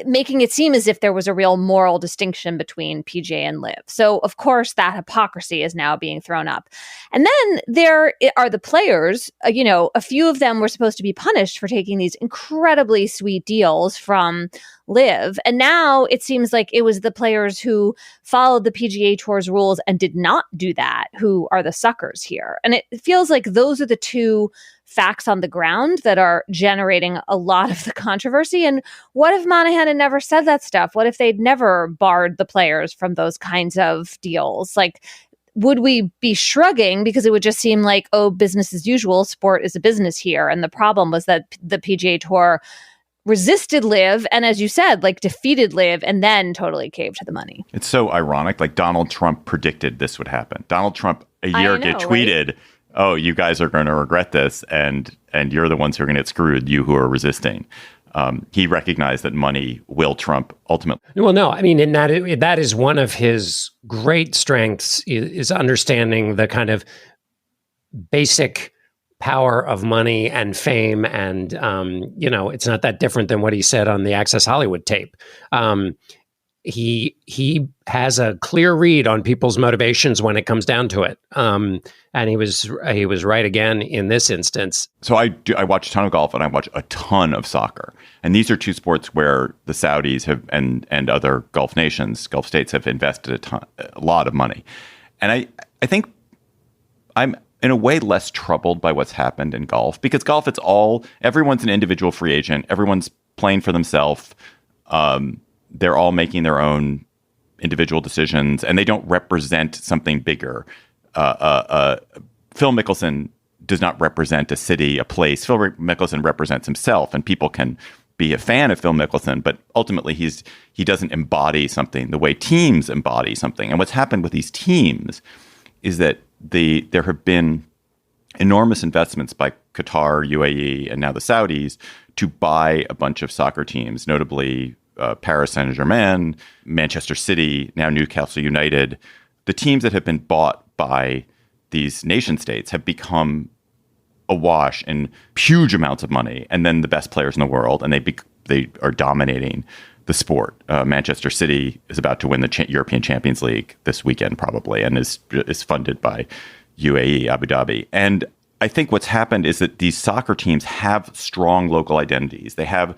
making it seem as if there was a real moral distinction between PGA and Liv. So, of course, that hypocrisy is now being thrown up. And then there are the players. A few of them were supposed to be punished for taking these incredibly sweet deals from Liv. And now it seems like it was the players who followed the PGA Tour's rules and did not do that who are the suckers here. And it feels like those are the two facts on the ground that are generating a lot of the controversy. And what if Monahan had never said that stuff? What if they'd never barred the players from those kinds of deals? Like, would we be shrugging because it would just seem like, oh, business as usual, sport is a business here? And the problem was that the PGA Tour resisted Liv and, as you said, like, defeated Liv and then totally caved to the money. It's so ironic. Like, Donald Trump predicted this would happen. Donald Trump a year ago tweeted, right? Oh, you guys are going to regret this, and you're the ones who are going to get screwed, you who are resisting. He recognized that money will trump ultimately. Well, no, I mean, and that is one of his great strengths, is understanding the kind of basic power of money and fame. And, it's not that different than what he said on the Access Hollywood tape. He has a clear read on people's motivations when it comes down to it. And he was right again in this instance. So I watch a ton of golf and I watch a ton of soccer. And these are two sports where the Saudis have and other Gulf nations, Gulf states have invested a lot of money. And I think I'm in a way less troubled by what's happened in golf, because golf, everyone's an individual free agent. Everyone's playing for themselves. They're all making their own individual decisions, and they don't represent something bigger. Phil Mickelson does not represent a city, a place. Phil Mickelson represents himself, and people can be a fan of Phil Mickelson, but ultimately he doesn't embody something the way teams embody something. And what's happened with these teams is that there have been enormous investments by Qatar, UAE, and now the Saudis to buy a bunch of soccer teams, notably Paris Saint-Germain, Manchester City, now Newcastle United. The teams that have been bought by these nation states have become awash in huge amounts of money, and then the best players in the world, and they are dominating the sport. Manchester City is about to win the European Champions League this weekend, probably, and is funded by UAE, Abu Dhabi. And I think what's happened is that these soccer teams have strong local identities. They have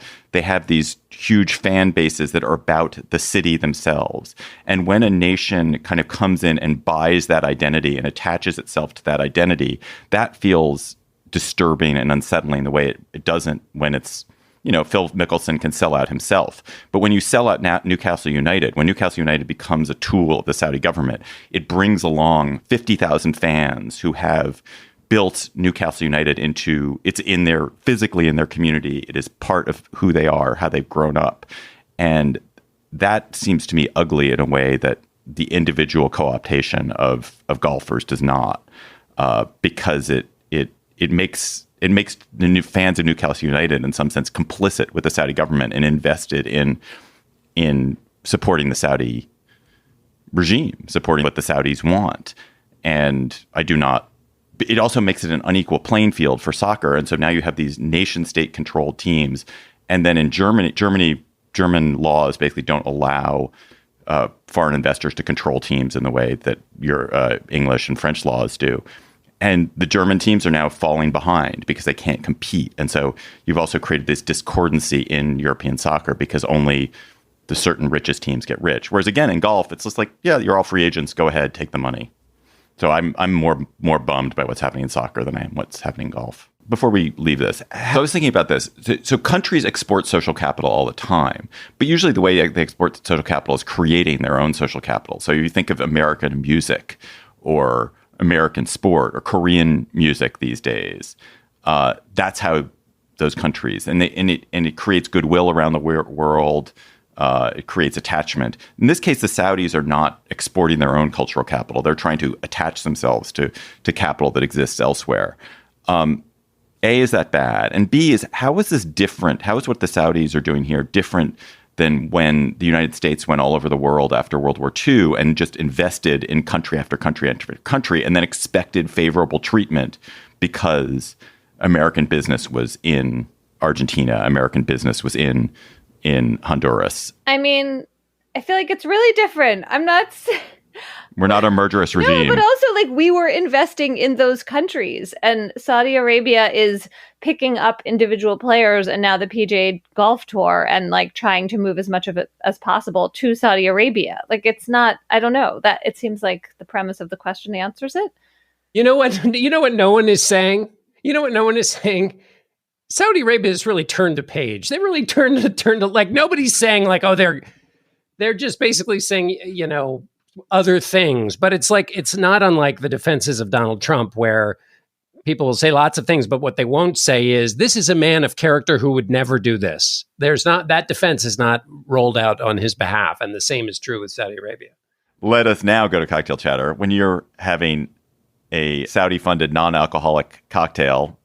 these huge fan bases that are about the city themselves. And when a nation kind of comes in and buys that identity and attaches itself to that identity, that feels disturbing and unsettling the way it doesn't when it's, Phil Mickelson can sell out himself. But when you sell out Newcastle United, when Newcastle United becomes a tool of the Saudi government, it brings along 50,000 fans who have built Newcastle United it's physically in their community. It is part of who they are, how they've grown up. And that seems to me ugly in a way that the individual co-optation of golfers does not, because it makes the new fans of Newcastle United in some sense complicit with the Saudi government and invested in supporting the Saudi regime, supporting what the Saudis want. And it also makes it an unequal playing field for soccer. And so now you have these nation state controlled teams. And then in German laws basically don't allow foreign investors to control teams in the way that your English and French laws do. And the German teams are now falling behind because they can't compete. And so you've also created this discordancy in European soccer because only the certain richest teams get rich. Whereas again, in golf, it's just like, yeah, you're all free agents. Go ahead, take the money. So I'm more bummed by what's happening in soccer than I am what's happening in golf. Before we leave this, I was thinking about this. So countries export social capital all the time, but usually the way they export social capital is creating their own social capital. So you think of American music or American sport or Korean music these days. That's how those countries, and it creates goodwill around the world. It creates attachment. In this case, the Saudis are not exporting their own cultural capital. They're trying to attach themselves to capital that exists elsewhere. A, is that bad? And B, is how is this different? How is what the Saudis are doing here different than when the United States went all over the world after World War II and just invested in country after country after country and then expected favorable treatment because American business was in Argentina, American business was in Honduras? I mean, I feel like it's really different. We're not a murderous regime. No, but also like we were investing in those countries, and Saudi Arabia is picking up individual players, and now the PGA Golf Tour, and like trying to move as much of it as possible to Saudi Arabia. Like it's not. I don't know that it seems like the premise of the question answers it. You know what? You know what no one is saying. You know what no one is saying. Saudi Arabia has really turned the page. They really turned to like nobody's saying like, oh, they're just basically saying, you know, other things. But it's like, it's not unlike the defenses of Donald Trump, where people will say lots of things, but what they won't say is this is a man of character who would never do this. There's not, that defense is not rolled out on his behalf. And the same is true with Saudi Arabia. Let us now go to cocktail chatter. When you're having a Saudi-funded non-alcoholic cocktail,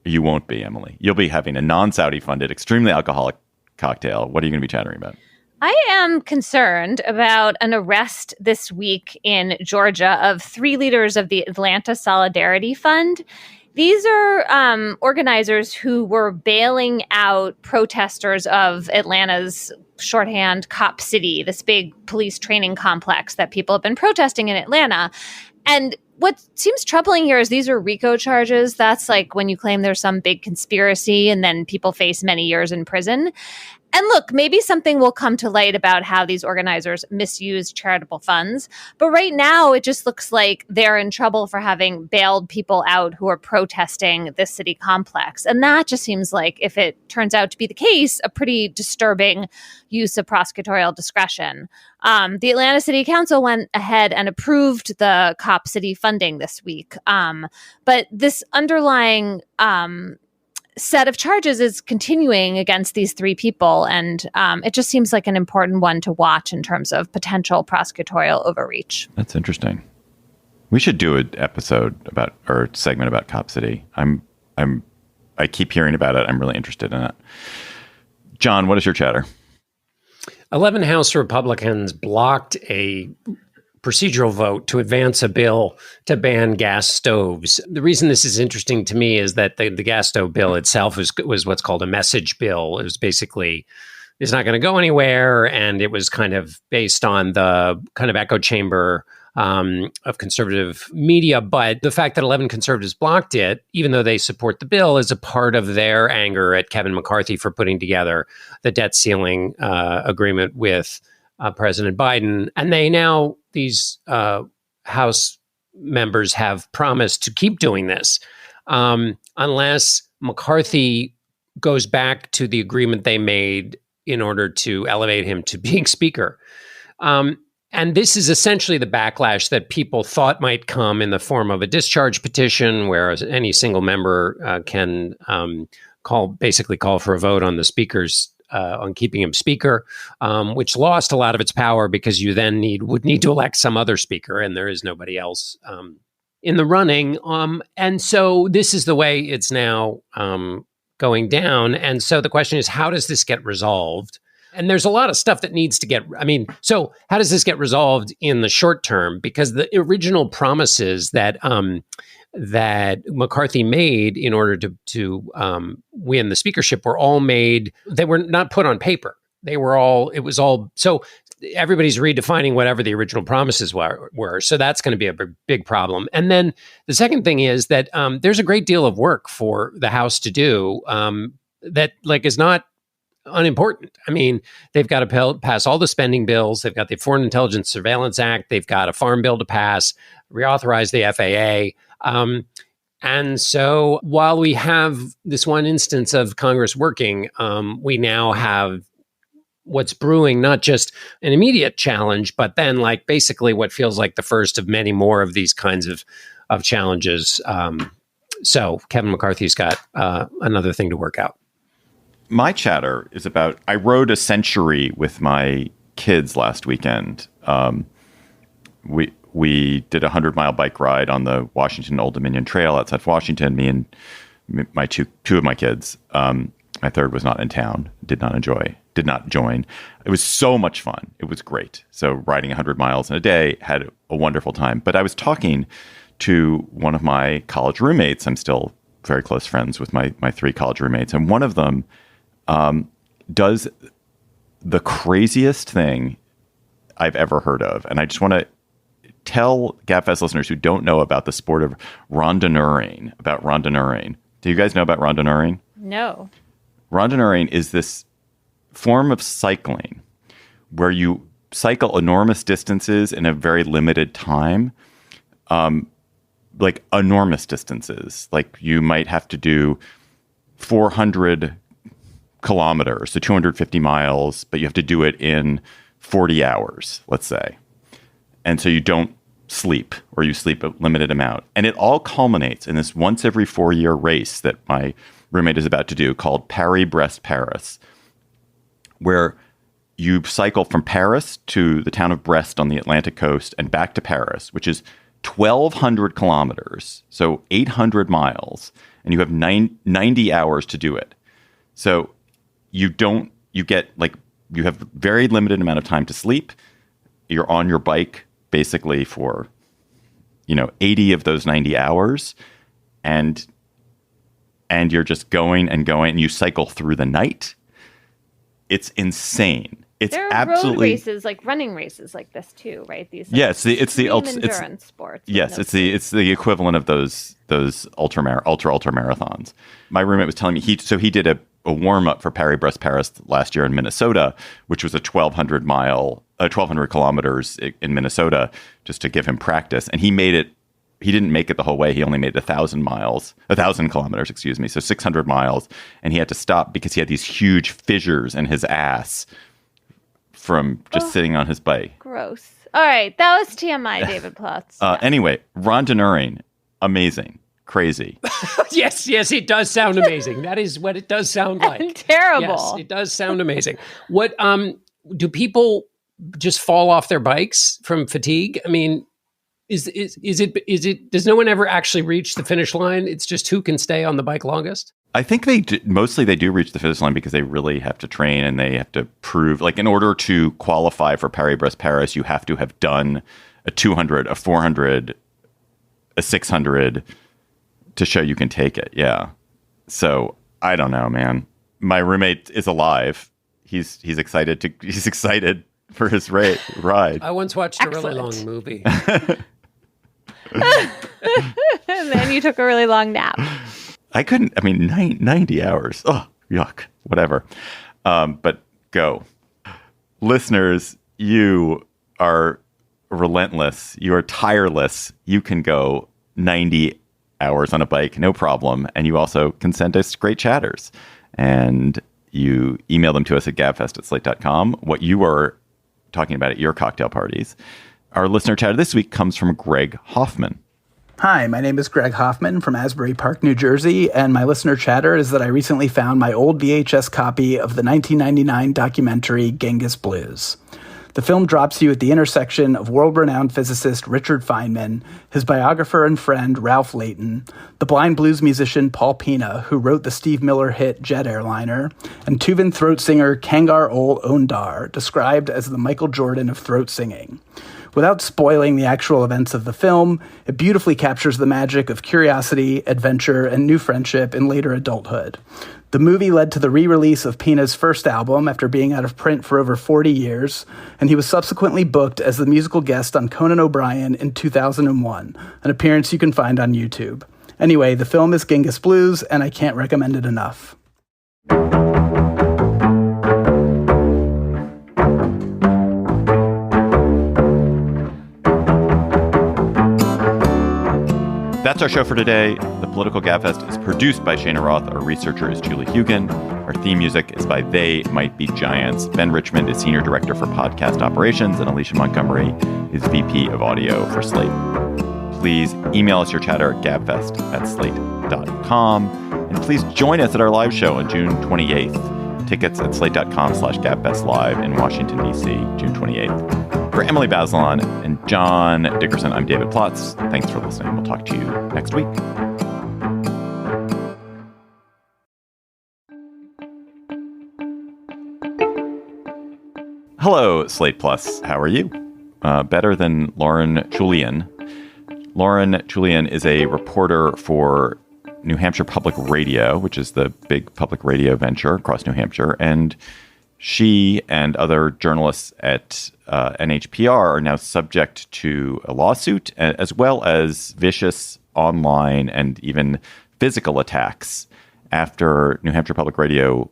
you won't be, Emily. You'll be having a non-Saudi funded, extremely alcoholic cocktail. What are you going to be chattering about? I am concerned about an arrest this week in Georgia of 3 leaders of the Atlanta Solidarity Fund. These are organizers who were bailing out protesters of Atlanta's shorthand Cop City, this big police training complex that people have been protesting in Atlanta. And what seems troubling here is these are RICO charges. That's like when you claim there's some big conspiracy and then people face many years in prison. And look, maybe something will come to light about how these organizers misuse charitable funds. But right now, it just looks like they're in trouble for having bailed people out who are protesting this city complex. And that just seems like, if it turns out to be the case, a pretty disturbing use of prosecutorial discretion. The Atlanta City Council went ahead and approved the Cop City funding this week. But this underlying set of charges is continuing against these 3 people. And it just seems like an important one to watch in terms of potential prosecutorial overreach. That's interesting. We should do an episode about, or segment about Cop City. I keep hearing about it. I'm really interested in it. John, what is your chatter? 11 House Republicans blocked a procedural vote to advance a bill to ban gas stoves. The reason this is interesting to me is that the gas stove bill itself was what's called a message bill. It was basically, it's not going to go anywhere. And it was kind of based on the kind of echo chamber of conservative media. But the fact that 11 conservatives blocked it, even though they support the bill, is a part of their anger at Kevin McCarthy for putting together the debt ceiling agreement with President Biden. And they now, these House members have promised to keep doing this unless McCarthy goes back to the agreement they made in order to elevate him to being Speaker. And this is essentially the backlash that people thought might come in the form of a discharge petition, where any single member can call for a vote on the Speaker's on keeping him Speaker, which lost a lot of its power because you then would need to elect some other Speaker, and there is nobody else in the running. And so this is the way it's now going down. And so the question is, how does this get resolved? And there's a lot of stuff that needs to get, so how does this get resolved in the short term? Because the original promises that McCarthy made in order to win the speakership were all made, they were not put on paper. So everybody's redefining whatever the original promises were. So that's going to be a big problem. And then the second thing is that there's a great deal of work for the House to do that is not unimportant. I mean, they've got to pass all the spending bills. They've got the Foreign Intelligence Surveillance Act. They've got a farm bill to pass, reauthorize the FAA. And so while we have this one instance of Congress working, we now have what's brewing, not just an immediate challenge, but then basically what feels like the first of many more of these kinds of challenges. So Kevin McCarthy's got another thing to work out. My chatter is about, I rode a century with my kids last weekend. we did a 100-mile bike ride on the Washington Old Dominion Trail outside Washington. Me and my two of my kids. My third was not in town. Did not join. It was so much fun. It was great. So riding 100 miles in a day, had a wonderful time. But I was talking to one of my college roommates. I'm still very close friends with my three college roommates. And one of them does the craziest thing I've ever heard of. And I just want to tell Gabfest listeners who don't know about the sport of randonneuring, about randonneuring. Do you guys know about randonneuring? No. Randonneuring is this form of cycling where you cycle enormous distances in a very limited time, like enormous distances. Like you might have to do 400 kilometers, so 250 miles, but you have to do it in 40 hours, let's say. And so you don't sleep, or you sleep a limited amount. And it all culminates in this once every 4-year race that my roommate is about to do called Paris-Brest-Paris, where you cycle from Paris to the town of Brest on the Atlantic coast and back to Paris, which is 1,200 kilometers, so 800 miles, and you have 90 hours to do it. So you have very limited amount of time to sleep. You're on your bike basically for, 80 of those 90 hours, and you're just going and going, and you cycle through the night. It's insane. It's there are absolutely road races, like running races like this too, right? These it's the endurance sports. Yes, it's the equivalent of those ultra marathons. My roommate was telling me he did a warm up for Paris-Brest-Paris last year in Minnesota, which was a 1,200 kilometers in Minnesota, just to give him practice. And he made it. He didn't make it the whole way. He only made 1,000 kilometers, so 600 miles. And he had to stop because he had these huge fissures in his ass from just sitting on his bike. Gross. All right. That was TMI, David Plotz. Anyway, randonneuring, amazing. Crazy. Yes, it does sound amazing. That is what it does sound like. Terrible. Yes, it does sound amazing. What do people just fall off their bikes from fatigue? I mean, is it does no one ever actually reach the finish line? It's just who can stay on the bike longest? I think they do reach the finish line because they really have to train and they have to prove, like, in order to qualify for Paris-Brest-Paris, you have to have done a 200, a 400, a 600 to show you can take it. Yeah. So I don't know, man. My roommate is alive. He's excited for his ride. I once watched a really long movie. And then you took a really long nap. I couldn't. I mean, 90 hours. Oh, yuck. Whatever. But go. Listeners, you are relentless. You are tireless. You can go 90 hours on a bike, no problem. And you also can send us great chatters. And you email them to us at gabfest@slate.com. What you are talking about at your cocktail parties. Our listener chatter this week comes from Greg Hoffman. Hi, my name is Greg Hoffman from Asbury Park, New Jersey, and my listener chatter is that I recently found my old VHS copy of the 1999 documentary Genghis Blues. The film drops you at the intersection of world-renowned physicist Richard Feynman, his biographer and friend Ralph Layton, the blind blues musician Paul Pina, who wrote the Steve Miller hit Jet Airliner, and Tuvan throat singer Kangar Ol Ondar, described as the Michael Jordan of throat singing. Without spoiling the actual events of the film, it beautifully captures the magic of curiosity, adventure, and new friendship in later adulthood. The movie led to the re-release of Pina's first album after being out of print for over 40 years, and he was subsequently booked as the musical guest on Conan O'Brien in 2001, an appearance you can find on YouTube. Anyway, the film is Genghis Blues, and I can't recommend it enough. That's our show for today. The Political Gabfest is produced by Shana Roth. Our researcher is Julie Hugan. Our theme music is by They Might Be Giants. Ben Richmond is Senior Director for Podcast Operations, and Alicia Montgomery is VP of Audio for Slate. Please email us your chatter at gabfest@slate.com. And please join us at our live show on June 28th. Tickets at slate.com/gabfestlive in Washington, D.C., June 28th. For For Emily Bazelon and John Dickerson, I'm David Plotz. Thanks for listening. We'll talk to you next week. Hello, Slate Plus. How are you? Better than Lauren Chooljian. Lauren Chooljian is a reporter for New Hampshire Public Radio, which is the big public radio venture across New Hampshire. And she and other journalists at NHPR are now subject to a lawsuit, as well as vicious online and even physical attacks after New Hampshire Public Radio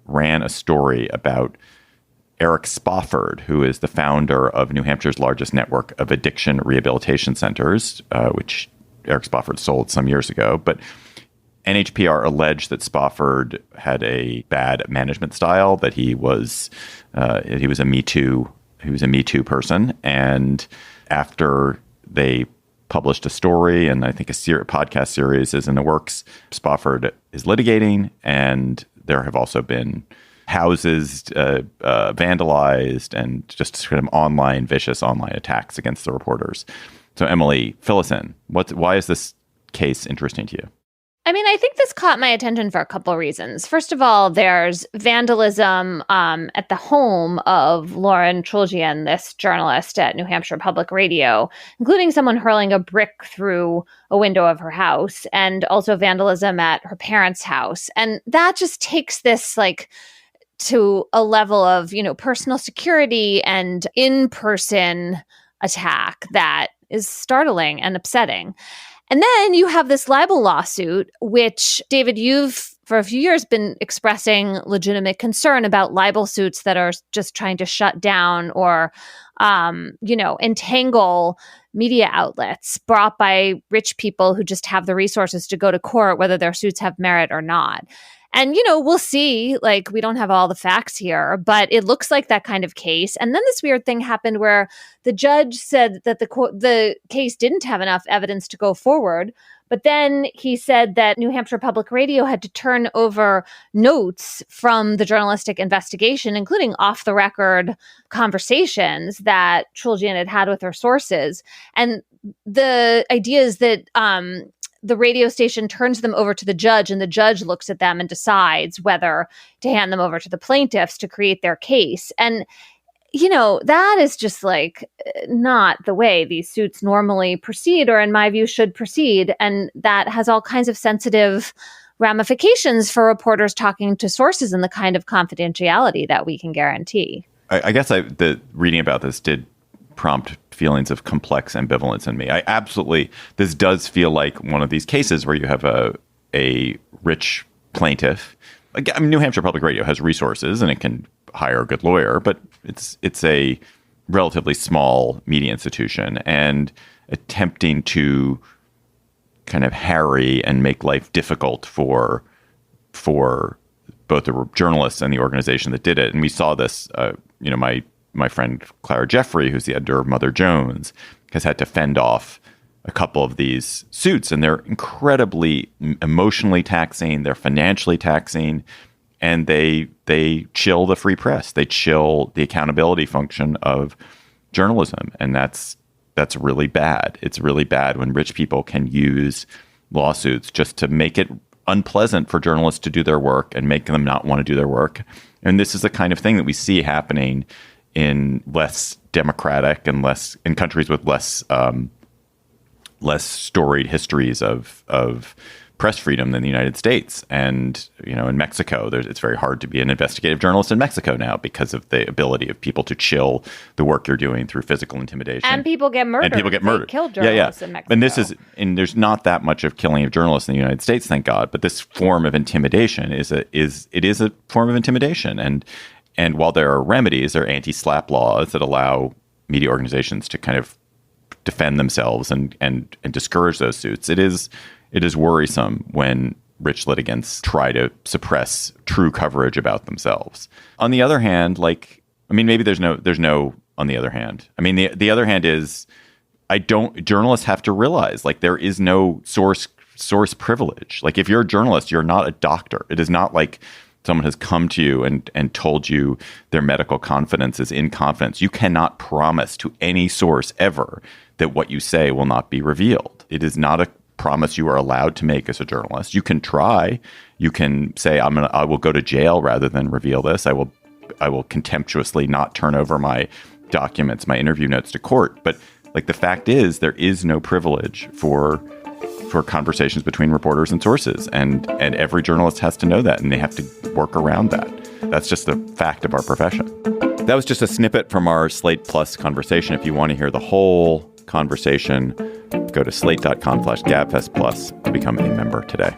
ran a story about Eric Spofford, who is the founder of New Hampshire's largest network of addiction rehabilitation centers, which Eric Spofford sold some years ago. But NHPR alleged that Spofford had a bad management style, that he was a Me Too person. And after they published a story, and I think a podcast series is in the works, Spofford is litigating, and there have also been houses vandalized and just kind of vicious online attacks against the reporters. So, Emily, fill us in. Why is this case interesting to you? I mean, I think this caught my attention for a couple of reasons. First of all, there's vandalism at the home of Lauren Chooljian, this journalist at New Hampshire Public Radio, including someone hurling a brick through a window of her house, and also vandalism at her parents' house. And that just takes this to a level of, personal security and in-person attack that is startling and upsetting. And then you have this libel lawsuit, which, David, you've for a few years been expressing legitimate concern about libel suits that are just trying to shut down or, entangle media outlets brought by rich people who just have the resources to go to court, whether their suits have merit or not. And, we'll see, we don't have all the facts here, but it looks like that kind of case. And then this weird thing happened where the judge said that the case didn't have enough evidence to go forward. But then he said that New Hampshire Public Radio had to turn over notes from the journalistic investigation, including off-the-record conversations that Chooljian had with her sources. And the idea is that the radio station turns them over to the judge, and the judge looks at them and decides whether to hand them over to the plaintiffs to create their case. And, that is just not the way these suits normally proceed, or in my view should proceed. And that has all kinds of sensitive ramifications for reporters talking to sources and the kind of confidentiality that we can guarantee. I guess the reading about this did prompt feelings of complex ambivalence in me. This does feel like one of these cases where you have a rich plaintiff. New Hampshire Public Radio has resources and it can hire a good lawyer, but it's a relatively small media institution, and attempting to kind of harry and make life difficult for both the journalists and the organization that did it. And we saw this, my friend Clara Jeffrey, who's the editor of Mother Jones, has had to fend off a couple of these suits, and they're incredibly emotionally taxing. They're financially taxing, and they chill the free press. They chill the accountability function of journalism, and that's really bad. It's really bad when rich people can use lawsuits just to make it unpleasant for journalists to do their work and make them not want to do their work. And this is the kind of thing that we see happening in less democratic and in countries with less storied histories of press freedom than the United States. And, in Mexico, it's very hard to be an investigative journalist in Mexico now because of the ability of people to chill the work you're doing through physical intimidation. And people get murdered. They kill journalists in Mexico. And there's not that much of killing of journalists in the United States, thank God. But this form of intimidation is a form of intimidation. And while there are remedies, there are anti-SLAPP laws that allow media organizations to kind of defend themselves and discourage those suits. It is worrisome when rich litigants try to suppress true coverage about themselves. On the other hand, maybe there's no on the other hand. I mean, the other hand is journalists have to realize there is no source privilege. If you're a journalist, you're not a doctor. It is not like someone has come to you and told you their medical confidence is in confidence, you cannot promise to any source ever that what you say will not be revealed. It is not a promise you are allowed to make as a journalist. You can try. You can say, I will go to jail rather than reveal this. I will contemptuously not turn over my documents, my interview notes to court. But like the fact is, there is no privilege for conversations between reporters and sources. And every journalist has to know that, and they have to work around that. That's just a fact of our profession. That was just a snippet from our Slate Plus conversation. If you want to hear the whole conversation, go to slate.com/Gabfest Plus to become a member today.